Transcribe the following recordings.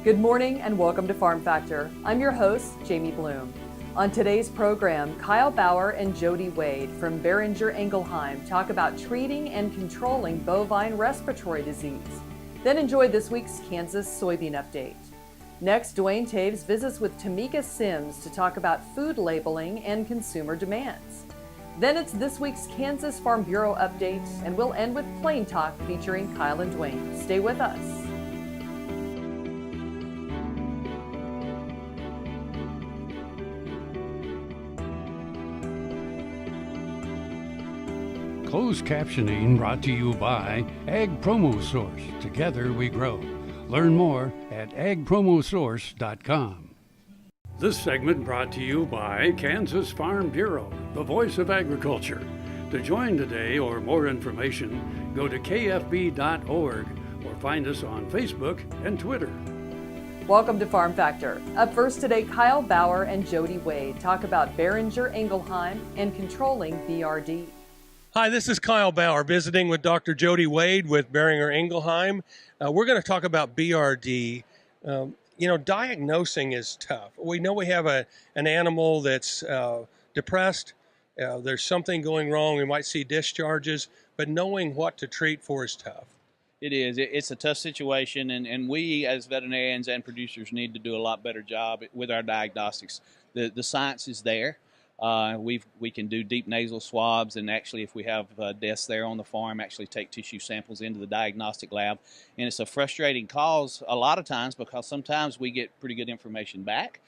Good morning and welcome to Farm Factor. I'm your host, Jamie Bloom. On today's program, Kyle Bauer and Jody Wade from Boehringer Ingelheim talk about treating and controlling bovine respiratory disease. Then enjoy this week's Kansas Soybean update. Next, Duane Toews visits with Tamika Sims to talk about food labeling and consumer demands. Then it's this week's Kansas Farm Bureau update, and we'll end with Plain Talk featuring Kyle and Duane. Stay with us. Closed captioning brought to you by Ag Promo Source. Together we grow. Learn more at agpromosource.com. This segment brought to you by Kansas Farm Bureau, the voice of agriculture. To join today or more information, go to kfb.org or find us on Facebook and Twitter. Welcome to Farm Factor. Up first today, Kyle Bauer and Jody Wade talk about Boehringer Ingelheim and controlling BRD. Hi, this is Kyle Bauer visiting with Dr. Jody Wade with Boehringer Ingelheim. We're going to talk about BRD. Diagnosing is tough. We know we have an animal that's depressed. There's something going wrong. We might see discharges, but knowing what to treat for is tough. It is. It's a tough situation, and we as veterinarians and producers need to do a lot better job with our diagnostics. The science is there. We can do deep nasal swabs, and actually if we have deaths there on the farm, actually take tissue samples into the diagnostic lab. And it's a frustrating cause a lot of times because sometimes we get pretty good information back,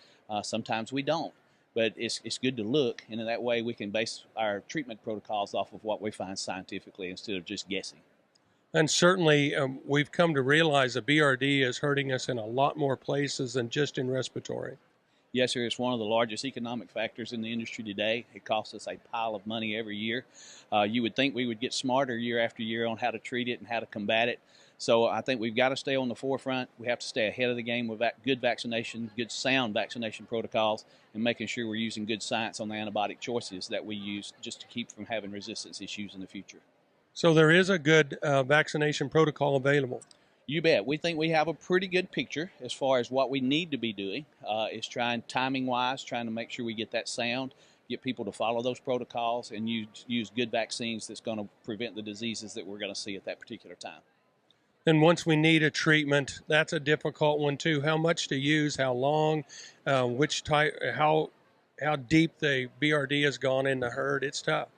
sometimes we don't. But it's good to look, and in that way we can base our treatment protocols off of what we find scientifically instead of just guessing. And certainly we've come to realize that BRD is hurting us in a lot more places than just in respiratory. Yes, sir. It's one of the largest economic factors in the industry today. It costs us a pile of money every year. You would think we would get smarter year after year on how to treat it and how to combat it. So I think we've got to stay on the forefront. We have to stay ahead of the game with good vaccination, good sound vaccination protocols, and making sure we're using good science on the antibiotic choices that we use just to keep from having resistance issues in the future. So there is a good vaccination protocol available. You bet. We think we have a pretty good picture as far as what we need to be doing. Is trying timing-wise, trying to make sure we get that sound, get people to follow those protocols, and use good vaccines that's going to prevent the diseases that we're going to see at that particular time. And once we need a treatment, that's a difficult one too. How much to use, how long, which type, how deep the BRD has gone in the herd. It's tough.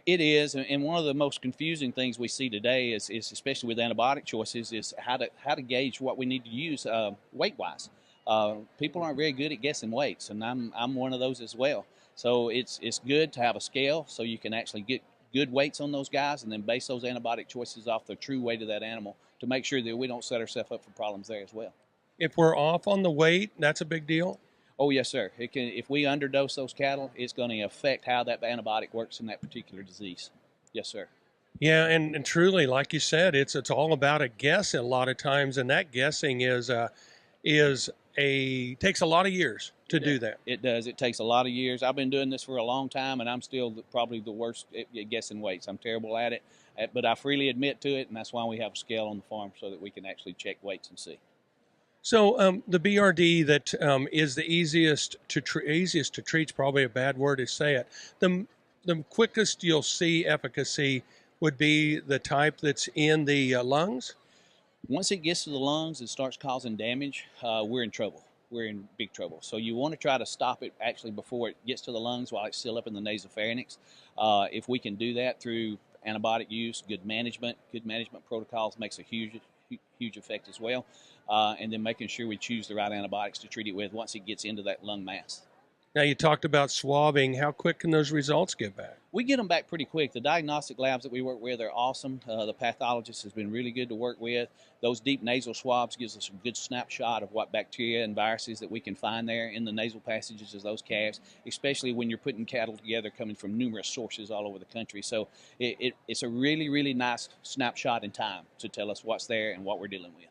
It is, and one of the most confusing things we see today is especially with antibiotic choices, is how to gauge what we need to use weight-wise. People aren't very good at guessing weights, and I'm one of those as well. So it's good to have a scale so you can actually get good weights on those guys and then base those antibiotic choices off the true weight of that animal to make sure that we don't set ourselves up for problems there as well. If we're off on the weight, that's a big deal? Oh, yes, sir. If we underdose those cattle, it's going to affect how that antibiotic works in that particular disease. Yes, sir. Yeah, and truly, like you said, it's all about a guess a lot of times, and that guessing takes a lot of years to do that. It does. It takes a lot of years. I've been doing this for a long time, and I'm still probably the worst at guessing weights. I'm terrible at it, but I freely admit to it, and that's why we have a scale on the farm so that we can actually check weights and see. So the BRD that is the easiest to treat is probably a bad word to say it. The quickest you'll see efficacy would be the type that's in the lungs? Once it gets to the lungs and starts causing damage, we're in trouble. We're in big trouble. So you want to try to stop it actually before it gets to the lungs while it's still up in the nasopharynx. If we can do that through antibiotic use, good management protocols makes a huge effect as well. And then making sure we choose the right antibiotics to treat it with once it gets into that lung mass. Now, you talked about swabbing. How quick can those results get back? We get them back pretty quick. The diagnostic labs that we work with are awesome. The pathologist has been really good to work with. Those deep nasal swabs gives us a good snapshot of what bacteria and viruses that we can find there in the nasal passages of those calves, especially when you're putting cattle together coming from numerous sources all over the country. So it's a really, really nice snapshot in time to tell us what's there and what we're dealing with.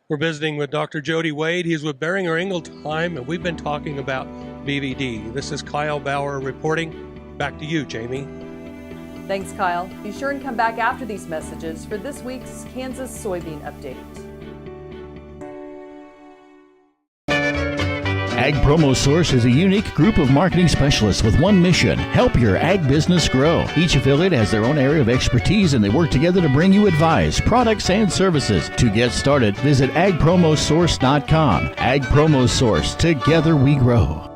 We're visiting with Dr. Jody Wade. He's with Boehringer Ingelheim, and we've been talking about BVD. This is Kyle Bauer reporting. Back to you, Jamie. Thanks, Kyle. Be sure and come back after these messages for this week's Kansas Soybean update. Ag Promo Source is a unique group of marketing specialists with one mission: help your ag business grow. Each affiliate has their own area of expertise, and they work together to bring you advice, products, and services. To get started, visit agpromosource.com. Ag Promo Source. Together we grow.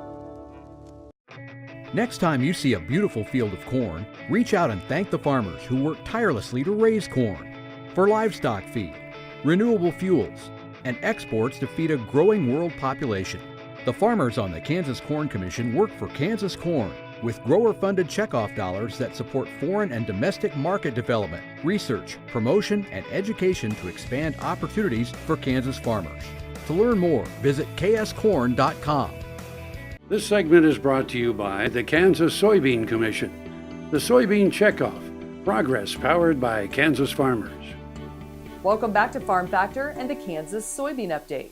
Next time you see a beautiful field of corn, reach out and thank the farmers who work tirelessly to raise corn for livestock feed, renewable fuels, and exports to feed a growing world population. The farmers on the Kansas Corn Commission work for Kansas Corn with grower-funded checkoff dollars that support foreign and domestic market development, research, promotion, and education to expand opportunities for Kansas farmers. To learn more, visit kscorn.com. This segment is brought to you by the Kansas Soybean Commission, the Soybean Checkoff, progress powered by Kansas farmers. Welcome back to Farm Factor and the Kansas Soybean Update.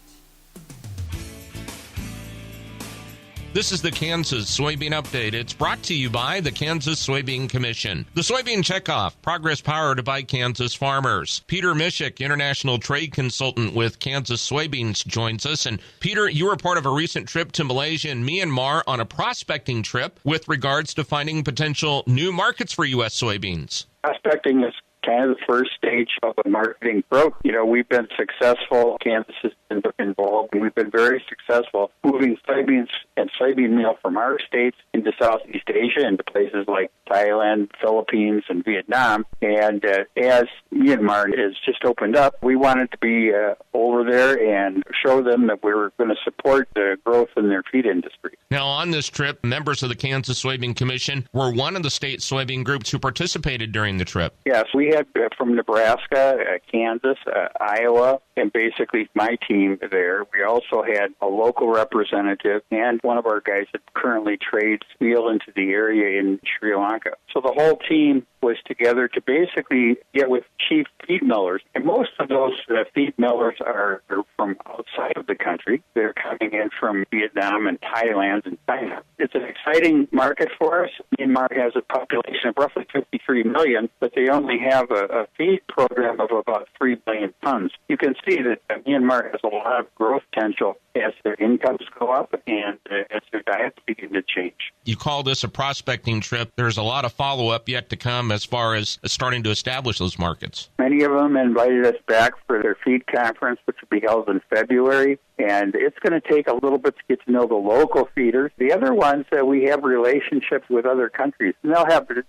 This is the Kansas Soybean Update. It's brought to you by the Kansas Soybean Commission. The Soybean Checkoff, progress powered by Kansas farmers. Peter Mishik, International Trade Consultant with Kansas Soybeans, joins us. And Peter, you were part of a recent trip to Malaysia and Myanmar on a prospecting trip with regards to finding potential new markets for U.S. soybeans. Prospecting is kind of the first stage of a marketing growth. We've been successful. Kansas has been involved, and we've been very successful moving soybeans and soybean meal from our states into Southeast Asia, into places like Thailand, Philippines, and Vietnam. And as Myanmar has just opened up, we wanted to be over there and show them that we were going to support the growth in their feed industry. Now, on this trip, members of the Kansas Soybean Commission were one of the state soybean groups who participated during the trip. Yes, we had from Nebraska, Kansas, Iowa, and basically my team there. We also had a local representative and one of our guys that currently trades meal into the area in Sri Lanka. So the whole team was together to basically get with chief feed millers. And most of those feed millers are from outside of the country. They're coming in from Vietnam and Thailand and China. It's an exciting market for us. Myanmar has a population of roughly 53 million, but they only have a feed program of about 3 billion tons. You can see that Myanmar has a lot of growth potential as their incomes go up and as their diets begin to change. You call this a prospecting trip. There's a lot of follow-up yet to come as far as starting to establish those markets. Many of them invited us back for their feed conference, which will be held in February. And it's going to take a little bit to get to know the local feeders. The other ones, we have relationships with other countries, and they'll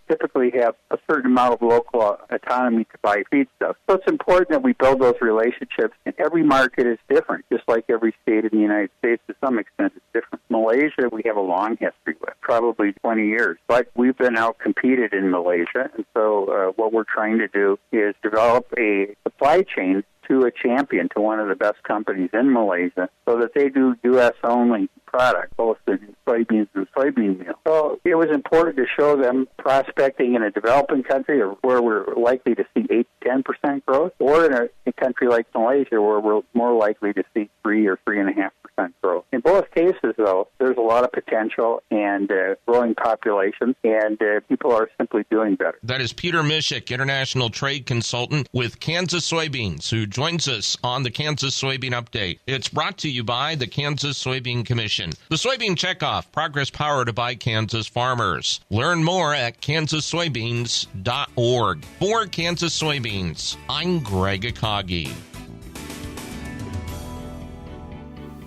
typically have a certain amount of local autonomy to buy feed stuff. So it's important that we build those relationships, and every market is different, just like every state in the United States to some extent is different. Malaysia, we have a long history with, probably 20 years, but we've been out-competed in Malaysia, and so what we're trying to do is develop a supply chain to a champion, to one of the best companies in Malaysia, so that they do U.S.-only product, both in soybeans and soybean meal. So it was important to show them prospecting in a developing country where we're likely to see 8 to 10% growth, or in a country like Malaysia where we're more likely to see 3 or 3.5% growth. In both cases, though, there's a lot of potential and growing populations, and people are simply doing better. That is Peter Mishik, International Trade Consultant with Kansas Soybeans, who joins us on the Kansas Soybean Update. It's brought to you by the Kansas Soybean Commission. The Soybean Checkoff, progress powered by Kansas farmers. Learn more at kansassoybeans.org. For Kansas Soybeans, I'm Greg Akagi.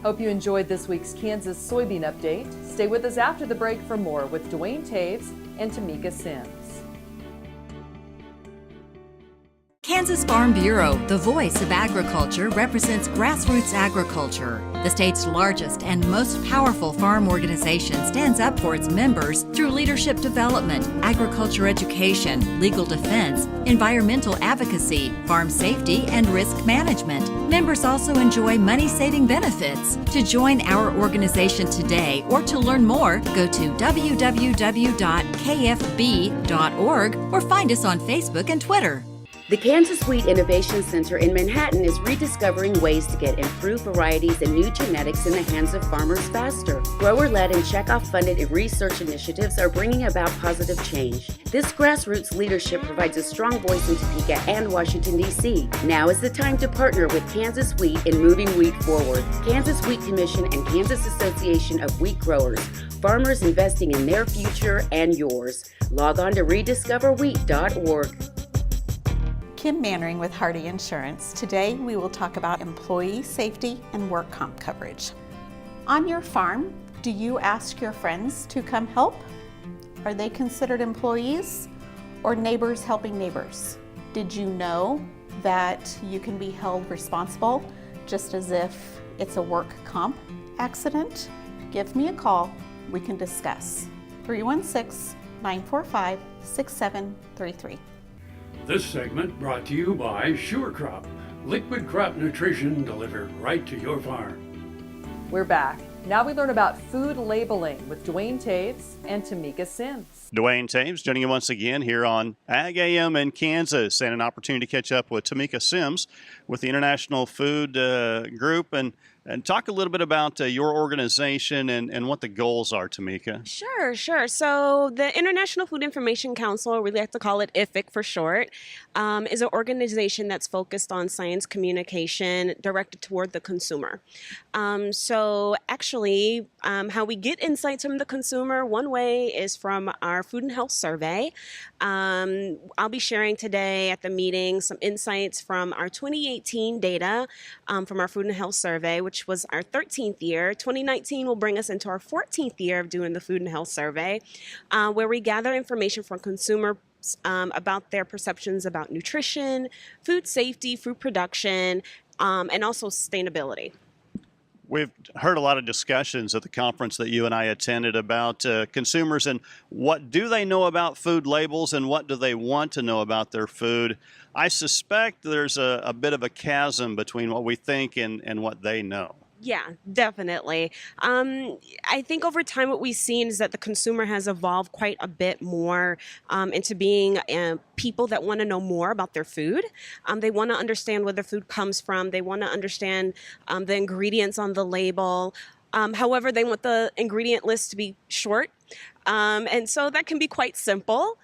Hope you enjoyed this week's Kansas Soybean Update. Stay with us after the break for more with Duane Toews and Tamika Sims. Kansas Farm Bureau, the voice of agriculture, represents grassroots agriculture. The state's largest and most powerful farm organization stands up for its members through leadership development, agriculture education, legal defense, environmental advocacy, farm safety, and risk management. Members also enjoy money-saving benefits. To join our organization today or to learn more, go to www.kfb.org or find us on Facebook and Twitter. The Kansas Wheat Innovation Center in Manhattan is rediscovering ways to get improved varieties and new genetics in the hands of farmers faster. Grower-led and checkoff-funded research initiatives are bringing about positive change. This grassroots leadership provides a strong voice in Topeka and Washington, D.C. Now is the time to partner with Kansas Wheat in moving wheat forward. Kansas Wheat Commission and Kansas Association of Wheat Growers. Farmers investing in their future and yours. Log on to rediscoverwheat.org. Kim Mannering with Hardy Insurance. Today we will talk about employee safety and work comp coverage. On your farm, do you ask your friends to come help? Are they considered employees or neighbors helping neighbors? Did you know that you can be held responsible just as if it's a work comp accident? Give me a call, we can discuss. 316-945-6733. This segment brought to you by Sure Crop, liquid crop nutrition delivered right to your farm. We're back. Now we learn about food labeling with Duane Toews and Tamika Sims. Duane Toews joining you once again here on Ag AM in Kansas, and an opportunity to catch up with Tamika Sims with the International Food Group and talk a little bit about your organization and what the goals are, Tamika. Sure. So the International Food Information Council, or we like to call it IFIC for short, is an organization that's focused on science communication directed toward the consumer. So actually, how we get insights from the consumer, one way is from our Food and Health Survey. I'll be sharing today at the meeting some insights from our 2018 data from our Food and Health Survey, which was our 13th year. 2019 will bring us into our 14th year of doing the Food and Health Survey, where we gather information from consumers about their perceptions about nutrition, food safety, food production, and also sustainability. We've heard a lot of discussions at the conference that you and I attended about consumers and what do they know about food labels and what do they want to know about their food. I suspect there's a bit of a chasm between what we think and what they know. Yeah, definitely. I think over time what we've seen is that the consumer has evolved quite a bit more into being people that want to know more about their food. They want to understand where their food comes from. They want to understand the ingredients on the label. However, they want the ingredient list to be short. And so that can be quite simple.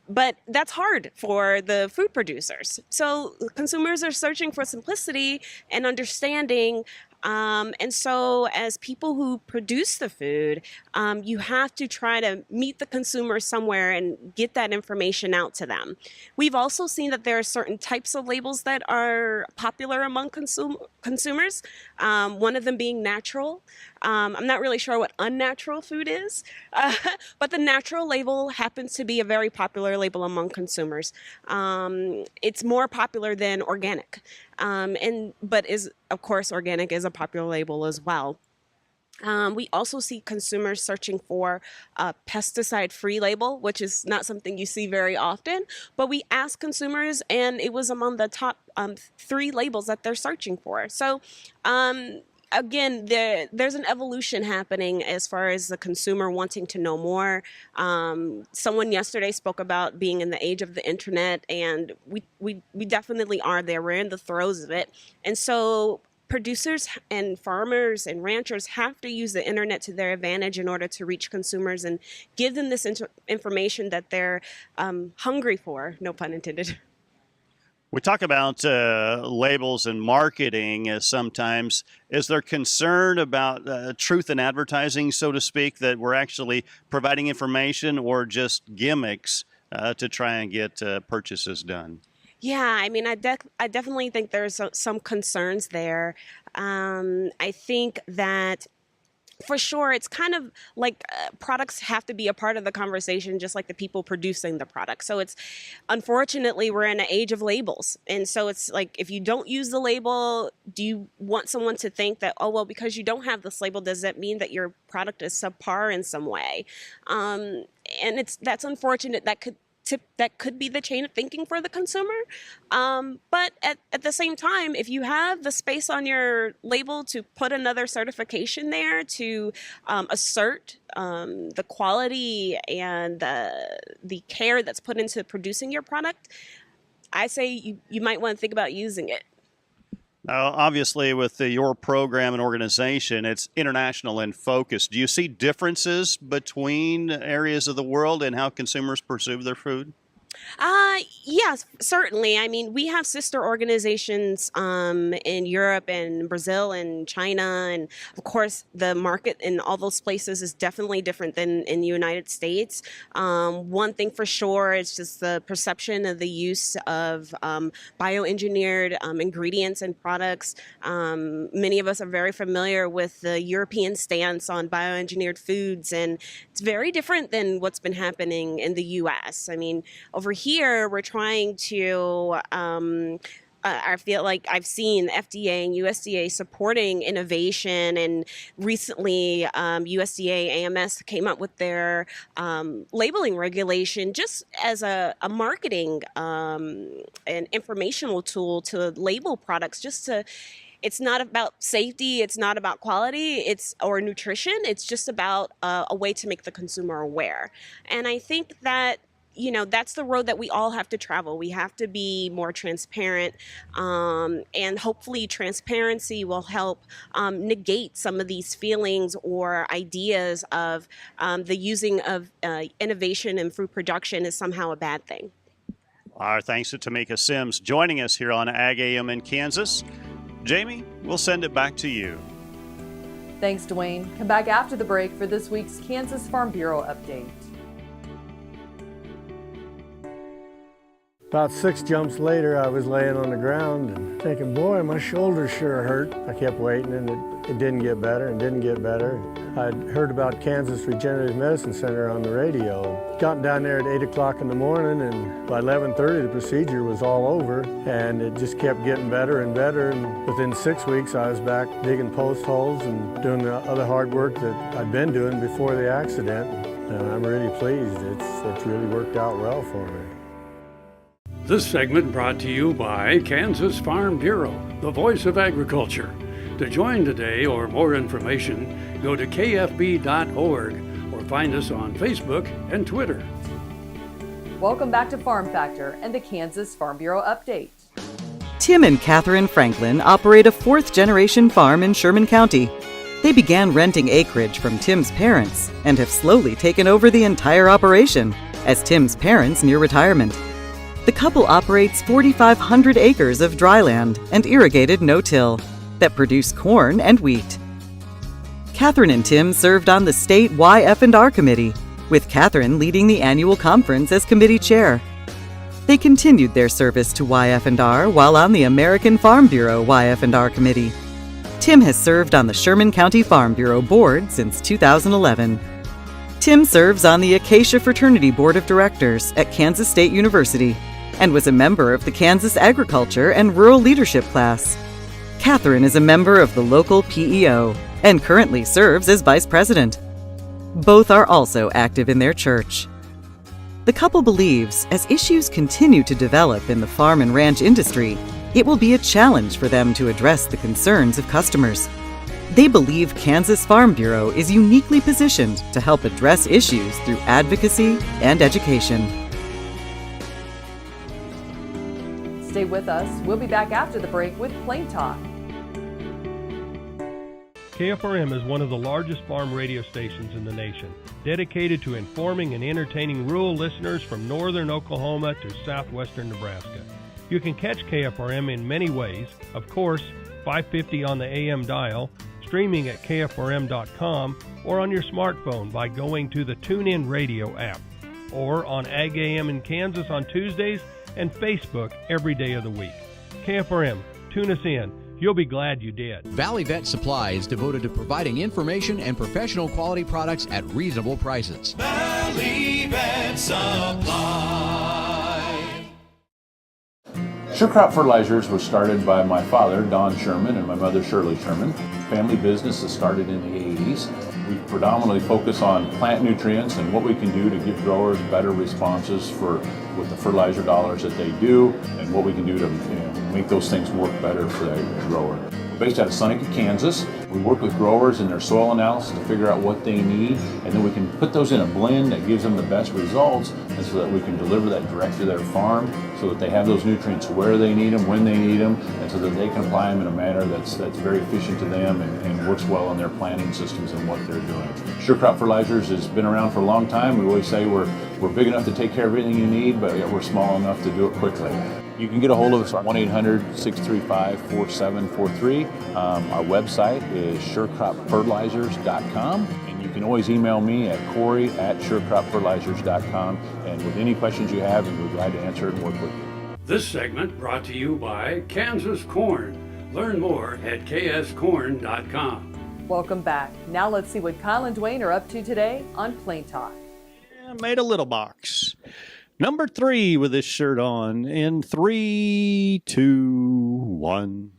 But that's hard for the food producers. So consumers are searching for simplicity and understanding. And so as people who produce the food, you have to try to meet the consumer somewhere and get that information out to them. We've also seen that there are certain types of labels that are popular among consumers, one of them being natural. I'm not really sure what unnatural food is, but the natural label happens to be a very popular label among consumers. It's more popular than organic, but of course, organic is a popular label as well. We also see consumers searching for a pesticide-free label, which is not something you see very often, but we asked consumers and it was among the top 3 labels that they're searching for. So again, there's an evolution happening as far as the consumer wanting to know more. Someone yesterday spoke about being in the age of the internet, and we definitely are there. We're in the throes of it. And so producers and farmers and ranchers have to use the internet to their advantage in order to reach consumers and give them this information that they're hungry for, no pun intended. We talk about labels and marketing sometimes. Is there concern about truth in advertising, so to speak, that we're actually providing information or just gimmicks to try and get purchases done? Yeah, I mean, I definitely think there's some concerns there. I think that for sure, it's kind of like products have to be a part of the conversation, just like the people producing the product. So it's, unfortunately, we're in an age of labels. And so it's like, if you don't use the label, do you want someone to think that, oh, well, because you don't have this label, does that mean that your product is subpar in some way? And that's unfortunate. That could be the chain of thinking for the consumer. But at the same time, if you have the space on your label to put another certification there to assert the quality and the care that's put into producing your product, I say you might want to think about using it. Now, obviously, with your program and organization, it's international in focus. Do you see differences between areas of the world and how consumers perceive their food? Yes, certainly. I mean, we have sister organizations in Europe and Brazil and China, and of course, the market in all those places is definitely different than in the United States. One thing for sure is just the perception of the use of bioengineered ingredients and products. Many of us are very familiar with the European stance on bioengineered foods, and it's very different than what's been happening in the U.S. I mean, over here, we're trying to, I feel like I've seen FDA and USDA supporting innovation, and recently USDA AMS came up with their labeling regulation just as a marketing and informational tool to label products, just to. It's not about safety, it's not about quality, or nutrition, it's just about a way to make the consumer aware. And I think that that's the road that we all have to travel. We have to be more transparent, and hopefully transparency will help negate some of these feelings or ideas of the using of innovation in food production is somehow a bad thing. Our thanks to Tamika Sims joining us here on Ag AM in Kansas. Jamie, we'll send it back to you. Thanks, Duane. Come back after the break for this week's Kansas Farm Bureau update. About 6 jumps later, I was laying on the ground and thinking, boy, my shoulder sure hurt. I kept waiting, and it didn't get better and didn't get better. I'd heard about Kansas Regenerative Medicine Center on the radio. Got down there at 8 o'clock in the morning, and by 11:30 the procedure was all over, and it just kept getting better and better. And within 6 weeks, I was back digging post holes and doing the other hard work that I'd been doing before the accident. And I'm really pleased. It's really worked out well for me. This segment brought to you by Kansas Farm Bureau, the voice of agriculture. To join today or more information, go to kfb.org or find us on Facebook and Twitter. Welcome back to Farm Factor and the Kansas Farm Bureau update. Tim and Catherine Franklin operate a 4th-generation farm in Sherman County. They began renting acreage from Tim's parents and have slowly taken over the entire operation as Tim's parents near retirement. The couple operates 4,500 acres of dry land and irrigated no-till that produce corn and wheat. Catherine and Tim served on the state YF&R committee, with Catherine leading the annual conference as committee chair. They continued their service to YF&R while on the American Farm Bureau YF&R committee. Tim has served on the Sherman County Farm Bureau board since 2011. Tim serves on the Acacia Fraternity Board of Directors at Kansas State University and was a member of the Kansas Agriculture and Rural Leadership class. Catherine is a member of the local PEO and currently serves as vice president. Both are also active in their church. The couple believes as issues continue to develop in the farm and ranch industry, it will be a challenge for them to address the concerns of customers. They believe Kansas Farm Bureau is uniquely positioned to help address issues through advocacy and education. Stay with us. We'll be back after the break with Plain Talk. KFRM is one of the largest farm radio stations in the nation, dedicated to informing and entertaining rural listeners from northern Oklahoma to southwestern Nebraska. You can catch KFRM in many ways. Of course, 550 on the AM dial, streaming at kfrm.com, or on your smartphone by going to the TuneIn Radio app, or on Ag AM in Kansas on Tuesdays and Facebook every day of the week. KFRM, tune us in. You'll be glad you did. Valley Vet Supply is devoted to providing information and professional quality products at reasonable prices. Valley Vet Supply. Sure Crop Fertilizers was started by my father, Don Sherman, and my mother, Shirley Sherman. Family business that started in the 80s. We predominantly focus on plant nutrients and what we can do to give growers better responses with the fertilizer dollars that they do, and what we can do to make those things work better for the grower. We're based out of Seneca, Kansas. We work with growers in their soil analysis to figure out what they need, and then we can put those in a blend that gives them the best results, and so that we can deliver that direct to their farm so that they have those nutrients where they need them, when they need them, and so that they can apply them in a manner that's very efficient to them and works well on their planting systems and what they're doing. Sure Crop Fertilizers has been around for a long time. We always say we're big enough to take care of everything you need, but yet we're small enough to do it quickly. You can get a hold of us at 1-800-635-4743. Our website is surecropfertilizers.com, and you can always email me at Corey@surecropfertilizers.com, and with any questions you have, we'll be glad to answer it and work with you. This segment brought to you by Kansas Corn. Learn more at kscorn.com. Welcome back. Now let's see what Kyle and Duane are up to today on Plain Talk. I made a little box. Number 3 with this shirt on in 3, 2, 1.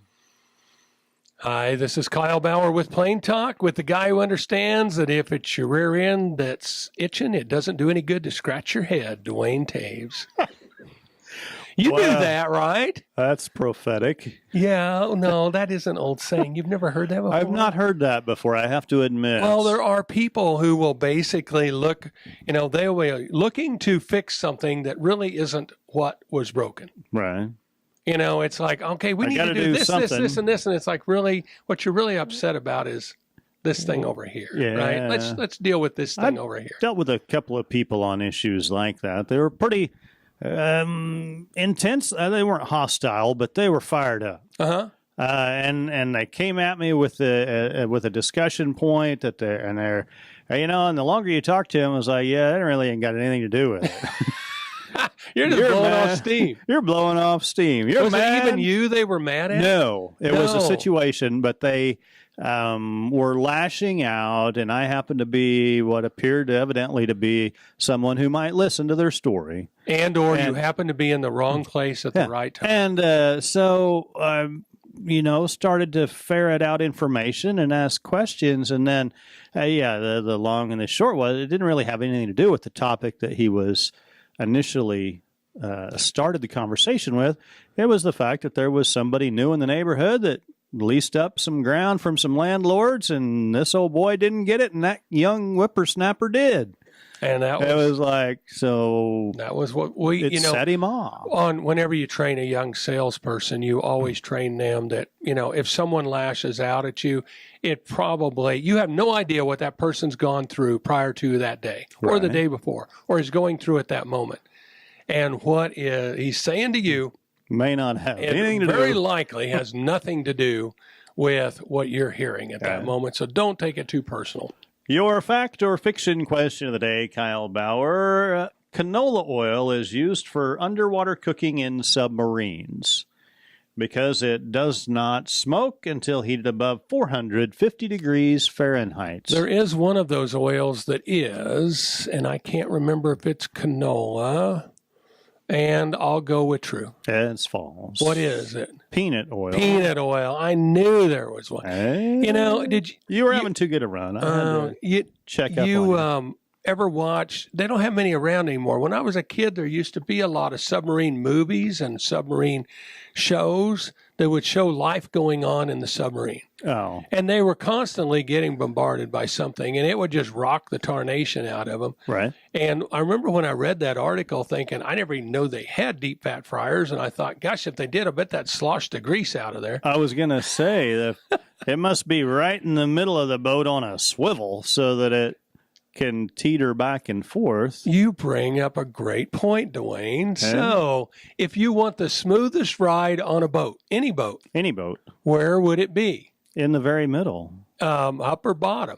Hi, this is Kyle Bauer with Plain Talk, with the guy who understands that if it's your rear end that's itching, it doesn't do any good to scratch your head, Duane Toews. You knew that, right? That's prophetic. Yeah, no, that is an old saying. You've never heard that before? I've not heard that before, I have to admit. Well, there are people who will basically look, they will be looking to fix something that really isn't what was broken. Right. It's like, okay, we need to do this, and this, and it's like, really, what you're really upset about is this thing over here, right? Let's deal with this thing over here. Dealt with a couple of people on issues like that. They were pretty intense. They weren't hostile, but they were fired up. And they came at me with a discussion point and the longer you talk to them, I was like, yeah, that really ain't got anything to do with it. You're just blowing off steam. You're blowing off steam. You're was mad. It even you they were mad at? No, it was a situation, but they were lashing out, and I happened to be what appeared evidently to be someone who might listen to their story. Or you happen to be in the wrong place at the right time. And so, started to ferret out information and ask questions. And then, the long and the short was, it didn't really have anything to do with the topic that he was initially started the conversation with. It was the fact that there was somebody new in the neighborhood that leased up some ground from some landlords, and this old boy didn't get it, and that young whippersnapper did. And that was like, so that was what we, set him off. Whenever you train a young salesperson, you always train them that, if someone lashes out at you, you have no idea what that person's gone through prior to that day or the day before, or is going through at that moment. And what he's saying to you may not have anything to do. Very likely has nothing to do with what you're hearing at that moment. So don't take it too personal. Your fact or fiction question of the day, Kyle Bauer. Canola oil is used for underwater cooking in submarines because it does not smoke until heated above 450 degrees Fahrenheit. There is one of those oils that is, and I can't remember if it's canola, and I'll go with true. It's false. What is it? Peanut oil. Peanut oil. I knew there was one. Hey, did you? You were having too good a run. I had to check up on you. Ever watch? They don't have many around anymore. When I was a kid, there used to be a lot of submarine movies and submarine shows that would show life going on in the submarine. Oh. And they were constantly getting bombarded by something, and it would just rock the tarnation out of them. Right. And I remember when I read that article thinking, I never even know they had deep fat fryers, and I thought, gosh, if they did, I bet that sloshed the grease out of there. I was going to say that it must be right in the middle of the boat on a swivel so that it can teeter back and forth. You bring up a great point, Duane. So, if you want the smoothest ride on a boat, any boat, where would it be? In the very middle. Up or bottom?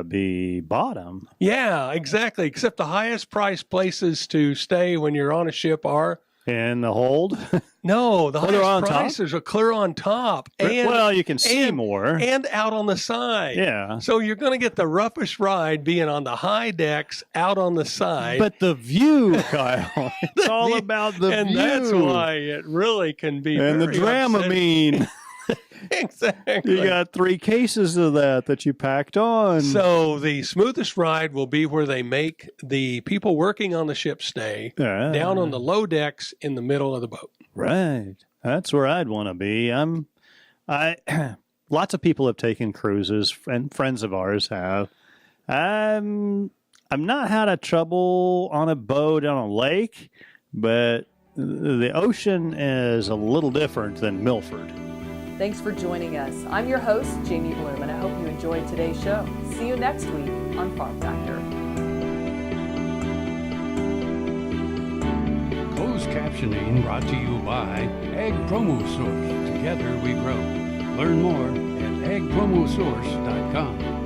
Be bottom. Yeah, exactly. Except the highest priced places to stay when you're on a ship are in the hold. No, the highest prices are clear on top. And, you can see more. And out on the side. Yeah. So you're going to get the roughest ride being on the high decks out on the side. But the view, Kyle, it's all about the view. And that's why it really can be and very the Dramamine. Exactly. You got 3 cases of that you packed on. So the smoothest ride will be where they make the people working on the ship stay down on the low decks in the middle of the boat. Right. That's where I'd want to be. lots of people have taken cruises, and friends of ours have. I've not had a trouble on a boat on a lake, but the ocean is a little different than Milford. Thanks for joining us. I'm your host, Jamie Bloom, and I hope you enjoyed today's show. See you next week on Farm Factor. Closed captioning brought to you by Ag Promo Source. Together we grow. Learn more at agpromosource.com.